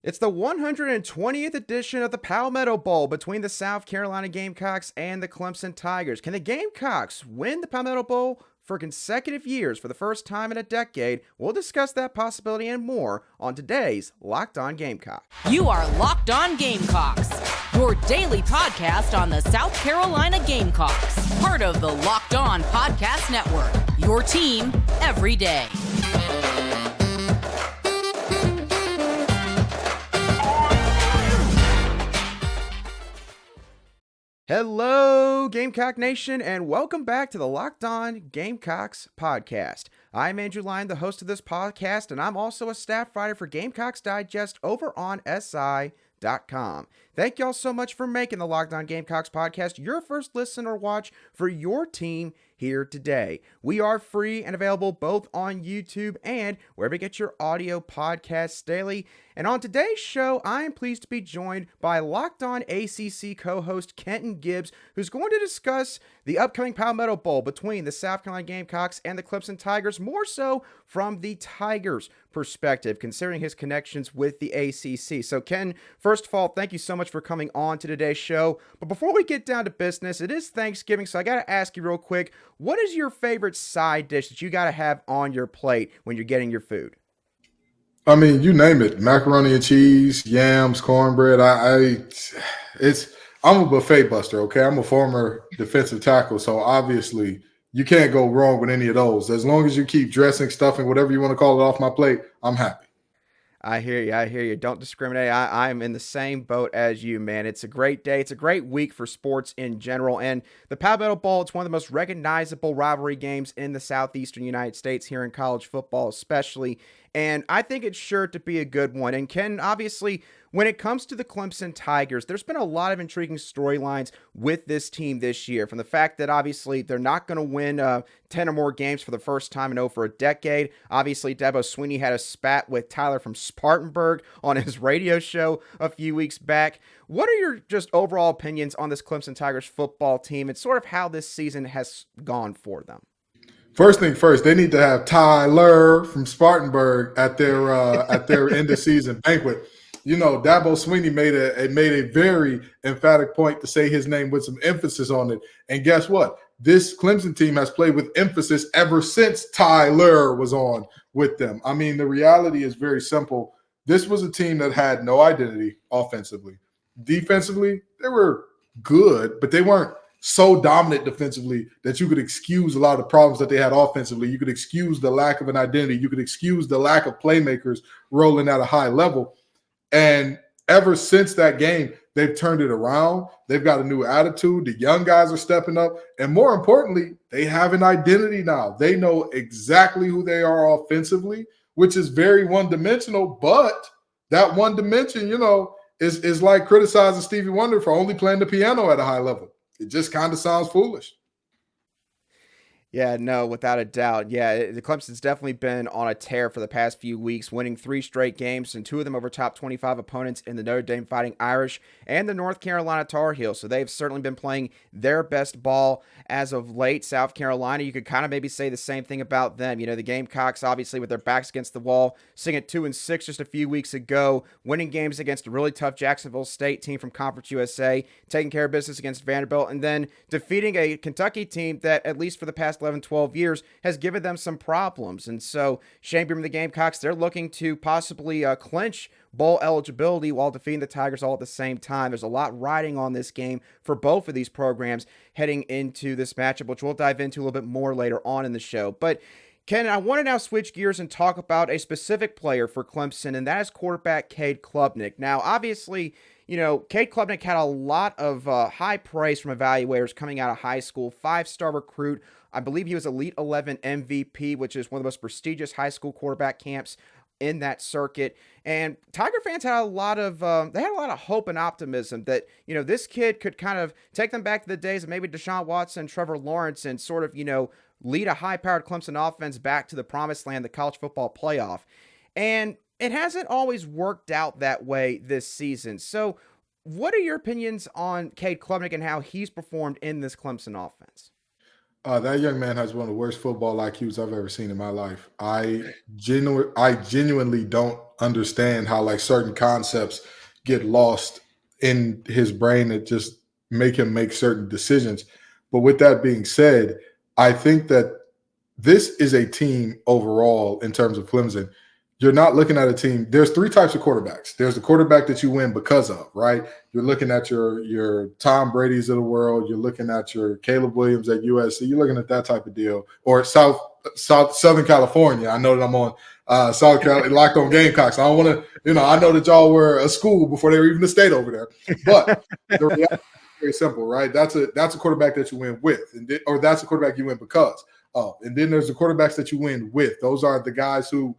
It's the 120th edition of the Palmetto Bowl between the South Carolina Gamecocks and the Clemson Tigers. Can the Gamecocks win the Palmetto Bowl for consecutive years for the first time in a decade? We'll discuss that possibility and more on today's Locked On Gamecocks. You are Locked On Gamecocks, your daily podcast on the South Carolina Gamecocks, part of the Locked On Podcast Network, your team every day. Hello, Gamecock Nation, and welcome back to the Locked On Gamecocks podcast. I'm Andrew Lyon, the host of this podcast, and I'm also a staff writer for Gamecocks Digest over on SI.com. Thank y'all so much for making the Locked On Gamecocks podcast your first listen or watch for your team here today. We are free and available both on YouTube and wherever you get your audio podcasts daily. And on today's show, I am pleased to be joined by Locked On ACC co-host Kenton Gibbs, who's going to discuss the upcoming Palmetto Bowl between the South Carolina Gamecocks and the Clemson Tigers, more so from the Tigers' perspective, considering his connections with the ACC. So, Ken, first of all, thank you so much for coming on to today's show. But before we get down to business, it is Thanksgiving, so I got to ask you real quick, what is your favorite side dish that you got to have on your plate when you're getting your food? I mean, you name it: macaroni and cheese, yams, cornbread. I'm a buffet buster. Okay, I'm a former defensive tackle, so obviously you can't go wrong with any of those. As long as you keep dressing, stuffing, whatever you want to call it, off my plate, I'm happy. I hear you. Don't discriminate. I'm in the same boat as you, man. It's a great day. It's a great week for sports in general. And the Palmetto Bowl, it's one of the most recognizable rivalry games in the southeastern United States, here in college football especially. And I think it's sure to be a good one. And Ken, obviously, when it comes to the Clemson Tigers, there's been a lot of intriguing storylines with this team this year. From the fact that obviously they're not going to win 10 or more games for the first time in over a decade. Obviously, Dabo Swinney had a spat with Tyler from Spartanburg on his radio show a few weeks back. What are your just overall opinions on this Clemson Tigers football team and sort of how this season has gone for them? First thing first, they need to have Tyler from Spartanburg at their end of season banquet. You know, Dabo Swinney made a very emphatic point to say his name with some emphasis on it. And guess what? This Clemson team has played with emphasis ever since Tyler was on with them. I mean, the reality is very simple. This was a team that had no identity offensively. Defensively, they were good, but they weren't so dominant defensively that you could excuse a lot of the problems that they had offensively. You could excuse the lack of an identity. You could excuse the lack of playmakers rolling at a high level. And ever since that game, they've turned it around. They've got a new attitude. The young guys are stepping up. And more importantly, they have an identity now. They know exactly who they are offensively, which is very one-dimensional. But that one dimension, you know, is like criticizing Stevie Wonder for only playing the piano at a high level. It just kind of sounds foolish. Yeah, no, without a doubt. Yeah, the Clemson's definitely been on a tear for the past few weeks, winning 3 straight games and 2 of them over top 25 opponents in the Notre Dame Fighting Irish and the North Carolina Tar Heels. So they've certainly been playing their best ball as of late. South Carolina, you could kind of maybe say the same thing about them. You know, the Gamecocks, obviously, with their backs against the wall, sitting at 2-6 just a few weeks ago, winning games against a really tough Jacksonville State team from Conference USA, taking care of business against Vanderbilt, and then defeating a Kentucky team that, at least for the past 11, 12 years, has given them some problems. And so Shane Beamer and the Gamecocks, they're looking to possibly clinch bowl eligibility while defeating the Tigers all at the same time. There's a lot riding on this game for both of these programs heading into this matchup, which we'll dive into a little bit more later on in the show. But Ken, I want to now switch gears and talk about a specific player for Clemson, and that is quarterback Kade Klubnik. Now, obviously, you know, Kade Klubnik had a lot of high praise from evaluators coming out of high school. 5-star recruit. I believe he was Elite 11 MVP, which is one of the most prestigious high school quarterback camps in that circuit. And Tiger fans had a lot of hope and optimism that, you know, this kid could kind of take them back to the days of maybe Deshaun Watson, Trevor Lawrence, and sort of, you know, lead a high-powered Clemson offense back to the promised land, the college football playoff. And it hasn't always worked out that way this season. So what are your opinions on Kade Klubnik and how he's performed in this Clemson offense? That young man has one of the worst football IQs I've ever seen in my life. I genuinely don't understand how like certain concepts get lost in his brain that just make him make certain decisions. But with that being said, I think that this is a team overall in terms of Clemson. You're not looking at a team. There's three types of quarterbacks. There's the quarterback that you win because of, right? You're looking at your Tom Brady's of the world. You're looking at your Caleb Williams at USC. You're looking at that type of deal. Or Southern California. I know that I'm on South Carolina, Locked On Gamecocks. I don't want to, I know that y'all were a school before they were even a state over there. But the reality is very simple, right? That's a quarterback that you win with, or that's a quarterback you win because of. And then there's the quarterbacks that you win with. Those are the guys who,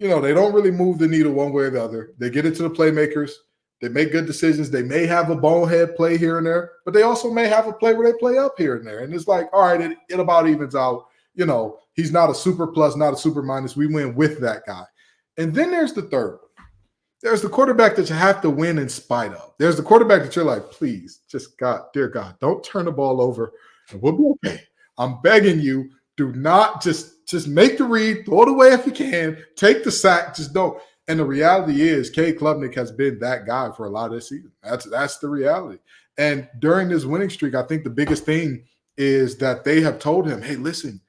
they don't really move the needle one way or the other. They get it to the playmakers. They make good decisions. They may have a bonehead play here and there, but they also may have a play where they play up here and there. And it's like, all right, it about evens out. He's not a super plus, not a super minus. We win with that guy. And then there's the third one. There's the quarterback that you have to win in spite of. There's the quarterback that you're like, please, just God, dear God, don't turn the ball over and we'll be okay. I'm begging you, do not just make the read, throw it away if you can, take the sack, just don't. And the reality is Kade Klubnik has been that guy for a lot of this season. That's the reality. And during this winning streak, I think the biggest thing is that they have told him, hey, listen,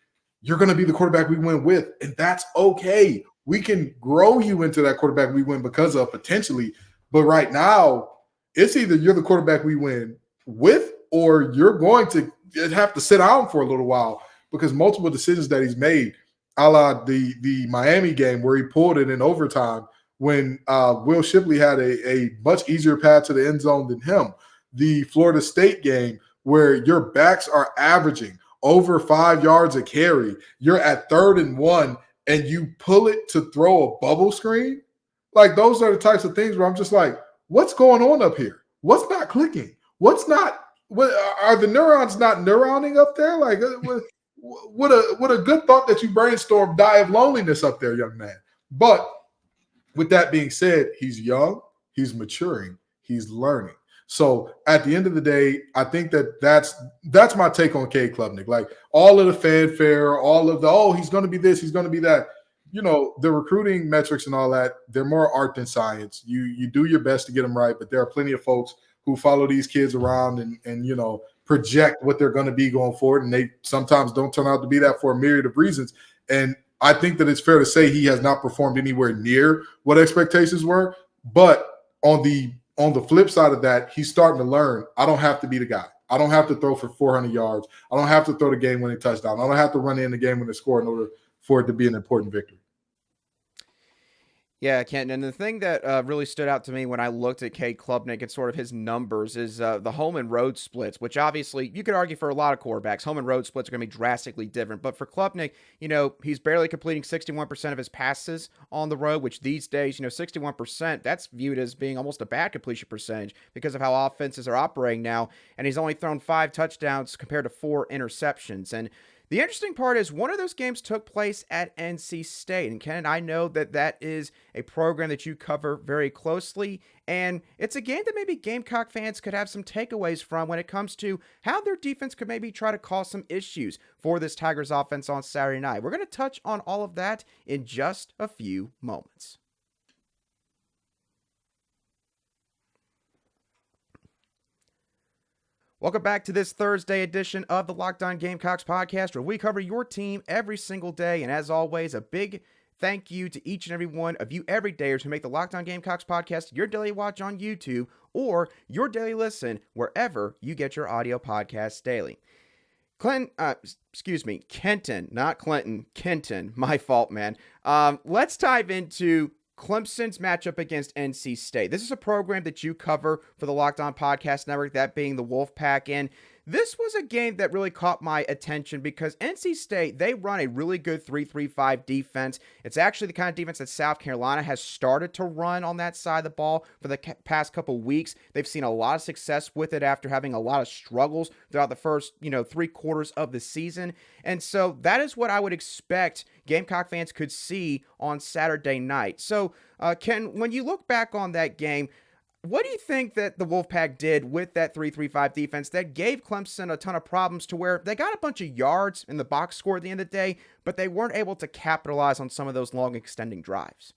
you're going to be the quarterback we win with, and that's okay. We can grow you into that quarterback we win because of potentially, but right now, it's either you're the quarterback we win with or you're going to have to sit down for a little while because multiple decisions that he's made, a la the Miami game where he pulled it in overtime when Will Shipley had a much easier path to the end zone than him. The Florida State game where your backs are averaging over 5 yards a carry. You're at 3rd and 1 and you pull it to throw a bubble screen. Like those are the types of things where I'm just like, what's going on up here? What's not clicking? What are the neurons not neuroning up there? Like what a good thought that you brainstormed die of loneliness up there, young man. But with that being said, he's young, he's maturing, he's learning. So at the end of the day, I think that's my take on Kade Klubnik. Like all of the fanfare, all of the, he's going to be this, he's going to be that. The recruiting metrics and all that, they're more art than science. You do your best to get them right, but there are plenty of folks who follow these kids around and project what they're going to be going forward, and they sometimes don't turn out to be that for a myriad of reasons. And I think that it's fair to say he has not performed anywhere near what expectations were. But on the flip side of that, he's starting to learn, I don't have to be the guy. I don't have to throw for 400 yards. I don't have to throw the game-winning touchdown. I don't have to run in the game-winning score in order for it to be an important victory. Yeah, Kenton, and the thing that really stood out to me when I looked at Kade Klubnik and sort of his numbers is the home and road splits, which obviously you could argue for a lot of quarterbacks. Home and road splits are going to be drastically different. But for Klubnik, he's barely completing 61% of his passes on the road, which these days, 61%, that's viewed as being almost a bad completion percentage because of how offenses are operating now. And he's only thrown 5 touchdowns compared to 4 interceptions. And the interesting part is one of those games took place at NC State. And Ken, I know that is a program that you cover very closely. And it's a game that maybe Gamecock fans could have some takeaways from when it comes to how their defense could maybe try to cause some issues for this Tigers offense on Saturday night. We're going to touch on all of that in just a few moments. Welcome back to this Thursday edition of the Locked On Gamecocks podcast, where we cover your team every single day. And as always, a big thank you to each and every one of you everydayers who make the Locked On Gamecocks podcast your daily watch on YouTube or your daily listen wherever you get your audio podcasts daily. Kenton, not Clinton, Kenton, my fault, man. Let's dive into Clemson's matchup against NC State. This is a program that you cover for the Locked On Podcast Network, that being the Wolfpack. And this was a game that really caught my attention because NC State, they run a really good 3-3-5 defense. It's actually the kind of defense that South Carolina has started to run on that side of the ball for the past couple weeks. They've seen a lot of success with it after having a lot of struggles throughout the first, 3 quarters of the season. And so that is what I would expect Gamecock fans could see on Saturday night. So, Ken, when you look back on that game, what do you think that the Wolfpack did with that 3-3-5 defense that gave Clemson a ton of problems to where they got a bunch of yards in the box score at the end of the day, but they weren't able to capitalize on some of those long extending drives?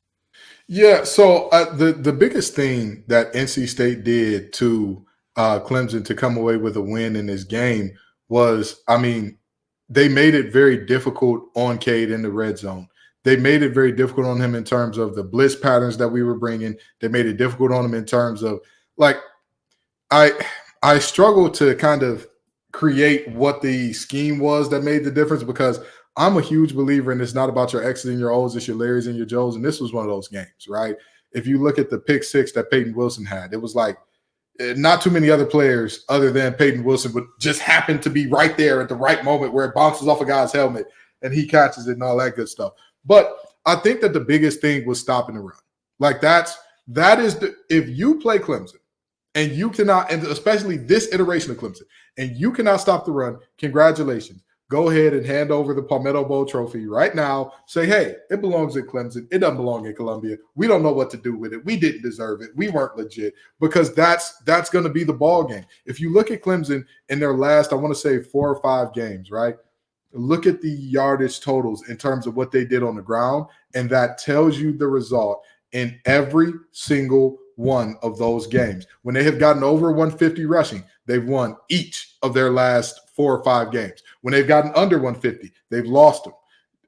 Yeah, so the biggest thing that NC State did to Clemson to come away with a win in this game was, I mean, they made it very difficult on Cade in the red zone. They made it very difficult on him in terms of the blitz patterns that we were bringing. They made it difficult on him in terms of, like, I struggle to kind of create what the scheme was that made the difference, because I'm a huge believer in it's not about your X's and your O's, it's your Larrys and your Joes. And this was one of those games, right? If you look at the pick six that Peyton Wilson had, it was like not too many other players other than Peyton Wilson would just happen to be right there at the right moment where it bounces off a guy's helmet and he catches it and all that good stuff. But I think that the biggest thing was stopping the run. Like that is if you play Clemson and you cannot, and especially this iteration of Clemson, and you cannot stop the run, congratulations. Go ahead and hand over the Palmetto Bowl trophy right now. Say, hey, it belongs at Clemson. It doesn't belong in Columbia. We don't know what to do with it. We didn't deserve it. We weren't legit, because that's going to be the ball game. If you look at Clemson in their last, I want to say 4 or 5 games, right? Look at the yardage totals in terms of what they did on the ground, and that tells you the result in every single one of those games. When they have gotten over 150 rushing, they've won each of their last 4 or 5 games. When they've gotten under 150, they've lost them.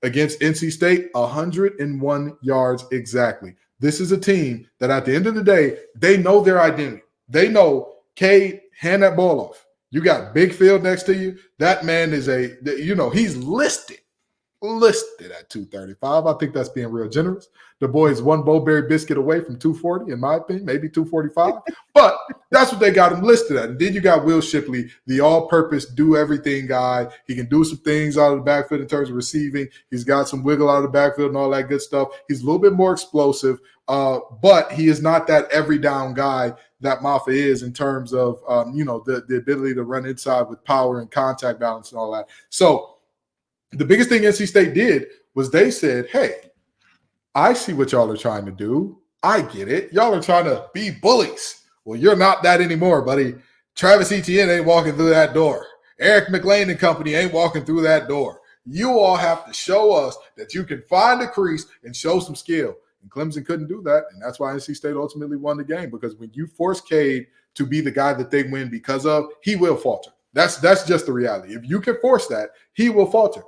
Against NC State, 101 yards exactly. This is a team that at the end of the day, they know their identity. They know, Cade, hand that ball off. You got Big Field next to you. That man is he's listed at 235. I think that's being real generous. The boy is one Bowberry biscuit away from 240, in my opinion, maybe 245. But that's what they got him listed at. And then you got Will Shipley, the all-purpose do-everything guy. He can do some things out of the backfield in terms of receiving. He's got some wiggle out of the backfield and all that good stuff. He's a little bit more explosive, but he is not that every-down guy that Maffa is in terms of, the ability to run inside with power and contact balance and all that. So the biggest thing NC State did was they said, hey, I see what y'all are trying to do. I get it. Y'all are trying to be bullies. Well, you're not that anymore, buddy. Travis Etienne ain't walking through that door. Eric McLean and company ain't walking through that door. You all have to show us that you can find a crease and show some skill. And Clemson couldn't do that, and that's why NC State ultimately won the game, because when you force Cade to be the guy that they win because of, he will falter. That's just the reality. If you can force that, he will falter.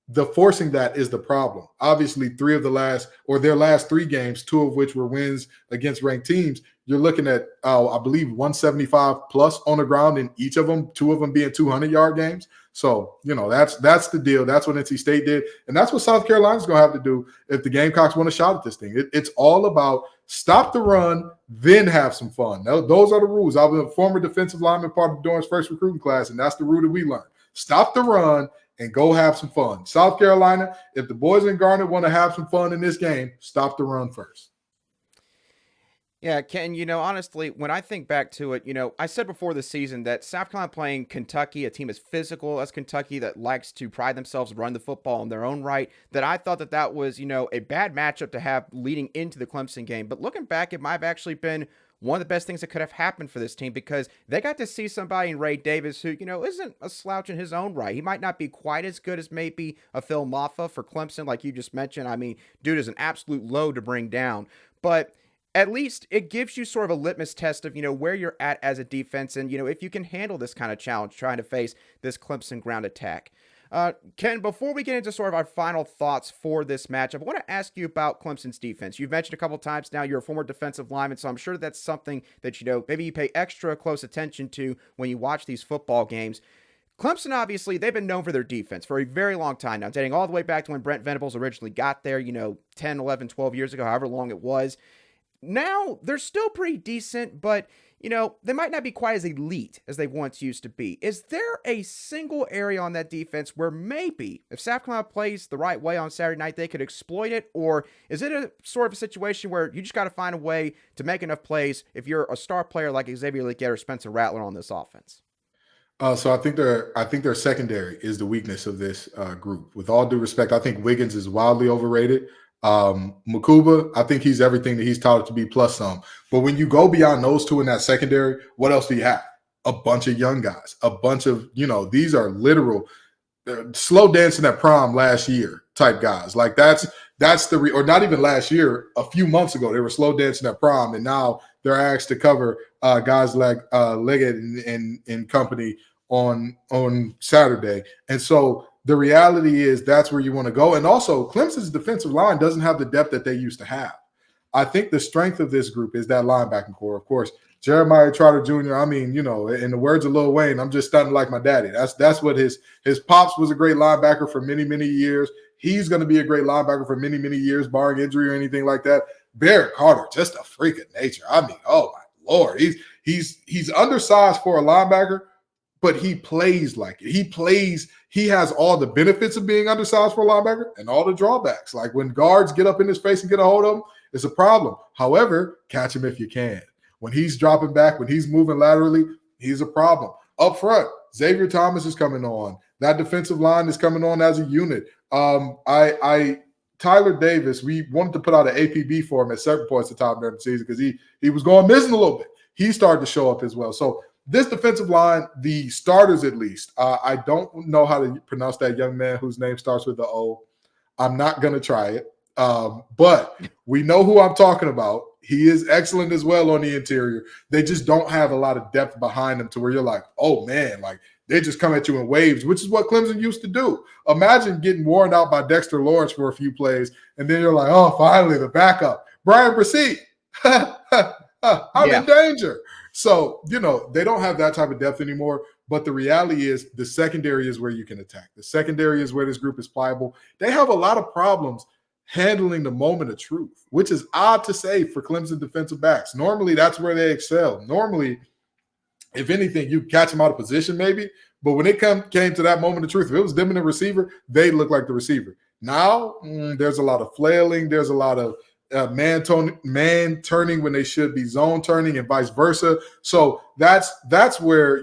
The forcing that is the problem. Obviously, their last 3 games, 2 of which were wins against ranked teams, you're looking at, I believe, 175 plus on the ground in each of them, 2 of them being 200-yard games. So, that's the deal. That's what NC State did. And that's what South Carolina's going to have to do if the Gamecocks want a shot at this thing. It's all about stop the run, then have some fun. Those are the rules. I was a former defensive lineman, part of Dorn's first recruiting class, and that's the rule that we learned. Stop the run and go have some fun. South Carolina, if the boys in Garnet want to have some fun in this game, stop the run first. Yeah, Ken, honestly, when I think back to it, I said before the season that South Carolina playing Kentucky, a team as physical as Kentucky that likes to pride themselves, run the football in their own right, that I thought that was, a bad matchup to have leading into the Clemson game. But looking back, it might have actually been one of the best things that could have happened for this team, because they got to see somebody in Ray Davis who, isn't a slouch in his own right. He might not be quite as good as maybe a Phil Maffa for Clemson, like you just mentioned. I mean, dude is an absolute load to bring down. But at least it gives you sort of a litmus test of, where you're at as a defense and, if you can handle this kind of challenge trying to face this Clemson ground attack. Ken, before we get into sort of our final thoughts for this matchup, I want to ask you about Clemson's defense. You've mentioned a couple times now you're a former defensive lineman, so I'm sure that's something that, maybe you pay extra close attention to when you watch these football games. Clemson, obviously, they've been known for their defense for a very long time now, dating all the way back to when Brent Venables originally got there, 10, 11, 12 years ago, however long it was. Now, they're still pretty decent, but, they might not be quite as elite as they once used to be. Is there a single area on that defense where maybe, if South Carolina plays the right way on Saturday night, they could exploit it? Or is it a sort of a situation where you just got to find a way to make enough plays if you're a star player like Xavier Legette or Spencer Rattler on this offense? So I think their secondary is the weakness of this group. With all due respect, I think Wiggins is wildly overrated. Makuba, I think he's everything that he's touted to be plus some. But when you go beyond those two in that secondary, what else do you have? A bunch of young guys, a bunch of, these are literal slow dancing at prom last year type guys. Like that's or not even last year, a few months ago, they were slow dancing at prom, and now they're asked to cover guys like Leggett and company on Saturday. And so the reality is that's where you want to go. And also, Clemson's defensive line doesn't have the depth that they used to have. I think the strength of this group is that linebacking core. Of course, Jeremiah Trotter Jr., I mean, in the words of Lil Wayne, I'm just stunting like my daddy. That's what his pops was a great linebacker for many, many years. He's going to be a great linebacker for many, many years, barring injury or anything like that. Barrett Carter, just a freak of nature. I mean, oh my Lord. He's undersized for a linebacker, but he plays like it. He has all the benefits of being undersized for a linebacker and all the drawbacks. Like when guards get up in his face and get a hold of him, it's a problem. However, catch him if you can. When he's dropping back, when he's moving laterally, he's a problem. Up front, Xavier Thomas is coming on. That defensive line is coming on as a unit. Tyler Davis, we wanted to put out an APB for him at certain points of time during the season because he was going missing a little bit. He started to show up as well. So this defensive line, the starters at least, I don't know how to pronounce that young man whose name starts with the O. I'm not going to try it. But we know who I'm talking about. He is excellent as well on the interior. They just don't have a lot of depth behind them to where you're like, oh, man, like they just come at you in waves, which is what Clemson used to do. Imagine getting worn out by Dexter Lawrence for a few plays, and then you're like, oh, finally, the backup. Brian Bresee, I'm in danger. So, they don't have that type of depth anymore. But the reality is the secondary is where you can attack. The secondary is where this group is pliable. They have a lot of problems handling the moment of truth, which is odd to say for Clemson defensive backs. Normally, that's where they excel. Normally, if anything, you catch them out of position maybe. But when it came to that moment of truth, if it was them and the receiver, they look like the receiver. Now, there's a lot of flailing. There's a lot of man turning when they should be zone turning and vice versa. So that's where,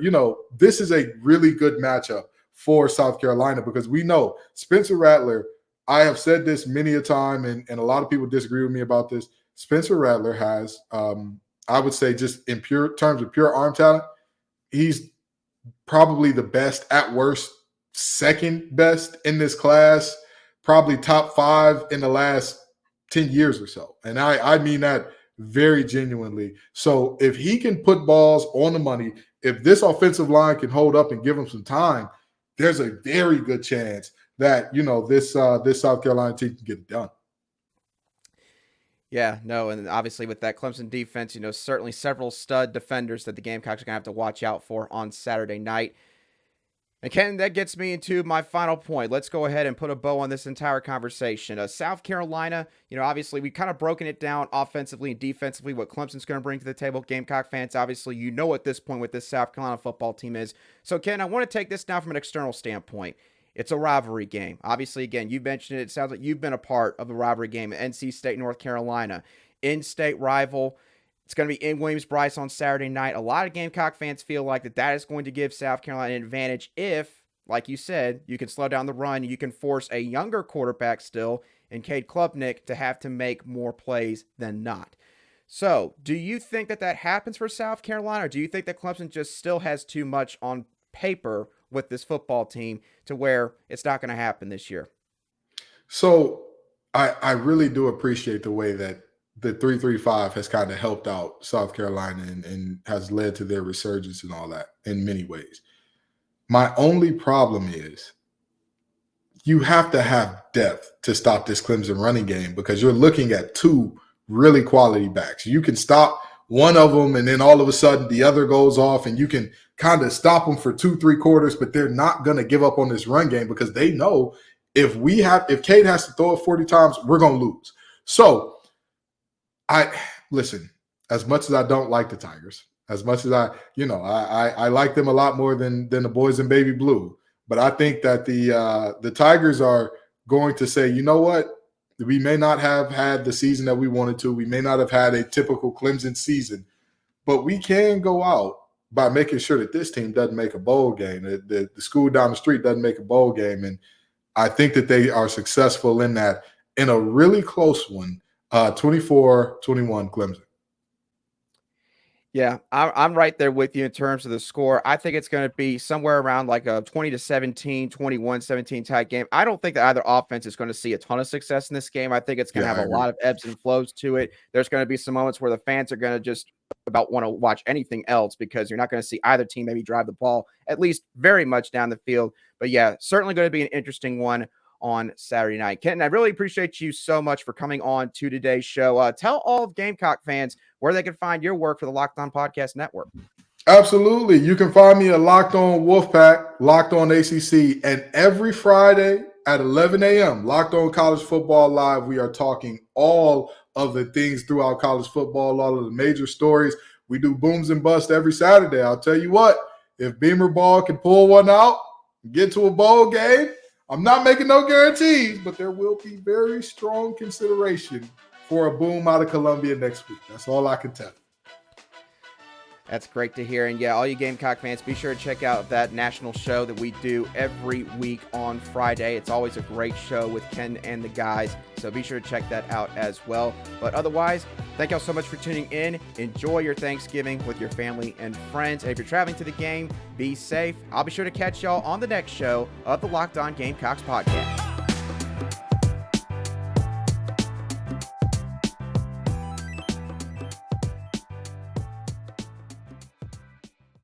this is a really good matchup for South Carolina because we know Spencer Rattler, I have said this many a time, and a lot of people disagree with me about this. Spencer Rattler has, I would say just in terms of pure arm talent, he's probably the best, at worst, second best in this class, probably top 5 in the last 10 years or so. And I mean that very genuinely. So if he can put balls on the money, if this offensive line can hold up and give him some time, there's a very good chance that, this South Carolina team can get it done. Yeah, no, and obviously with that Clemson defense, certainly several stud defenders that the Gamecocks are going to have to watch out for on Saturday night. And Ken, that gets me into my final point. Let's go ahead and put a bow on this entire conversation. South Carolina, obviously we've kind of broken it down offensively and defensively, what Clemson's going to bring to the table. Gamecock fans, obviously, at this point what this South Carolina football team is. So, Ken, I want to take this down from an external standpoint. It's a rivalry game. Obviously, again, you mentioned it. It sounds like you've been a part of the rivalry game at NC State, North Carolina. In-state rival. It's going to be in Williams-Brice on Saturday night. A lot of Gamecock fans feel like that is going to give South Carolina an advantage if, like you said, you can slow down the run. You can force a younger quarterback still in Kade Klubnik to have to make more plays than not. So, do you think that happens for South Carolina, or do you think that Clemson just still has too much on paper with this football team to where it's not going to happen this year? So I really do appreciate the way that the 3-3-5 has kind of helped out South Carolina and has led to their resurgence and all that in many ways. My only problem is you have to have depth to stop this Clemson running game because you're looking at 2 really quality backs. You can stop one of them and then all of a sudden the other goes off and you can kind of stop them for 2-3 quarters, but they're not going to give up on this run game because they know if Kade has to throw it 40 times, we're going to lose. So listen, as much as I don't like the Tigers, as much as I like them a lot more than the boys in baby blue, but I think that the Tigers are going to say, you know what? We may not have had the season that we wanted to. We may not have had a typical Clemson season, but we can go out by making sure that this team doesn't make a bowl game, that the school down the street doesn't make a bowl game. And I think that they are successful in that. in a really close one, 24-21 Clemson. Yeah, I'm right there with you in terms of the score. I think it's going to be somewhere around like a 20-17, 21-17 type game. I don't think that either offense is going to see a ton of success in this game. I think it's going to have a lot of ebbs and flows to it. There's going to be some moments where the fans are going to just about want to watch anything else because you're not going to see either team maybe drive the ball at least very much down the field. But yeah, certainly going to be an interesting one on Saturday night. Kenton, I really appreciate you so much for coming on to today's show. Tell all of Gamecock fans where they can find your work for the Locked On Podcast Network. Absolutely. You can find me at Locked On Wolfpack, Locked On ACC, and every Friday at 11 a.m., Locked On College Football Live, we are talking all of the things throughout college football, all of the major stories. We do booms and busts every Saturday. I'll tell you what, if Beamer Ball can pull one out, get to a bowl game, I'm not making no guarantees, but there will be very strong consideration for a boom out of Columbia next week. That's all I can tell you. That's great to hear. And yeah, all you Gamecock fans, be sure to check out that national show that we do every week on Friday. It's always a great show with Ken and the guys. So be sure to check that out as well. But otherwise, thank y'all so much for tuning in. Enjoy your Thanksgiving with your family and friends. And if you're traveling to the game, be safe. I'll be sure to catch y'all on the next show of the Locked On Gamecocks podcast.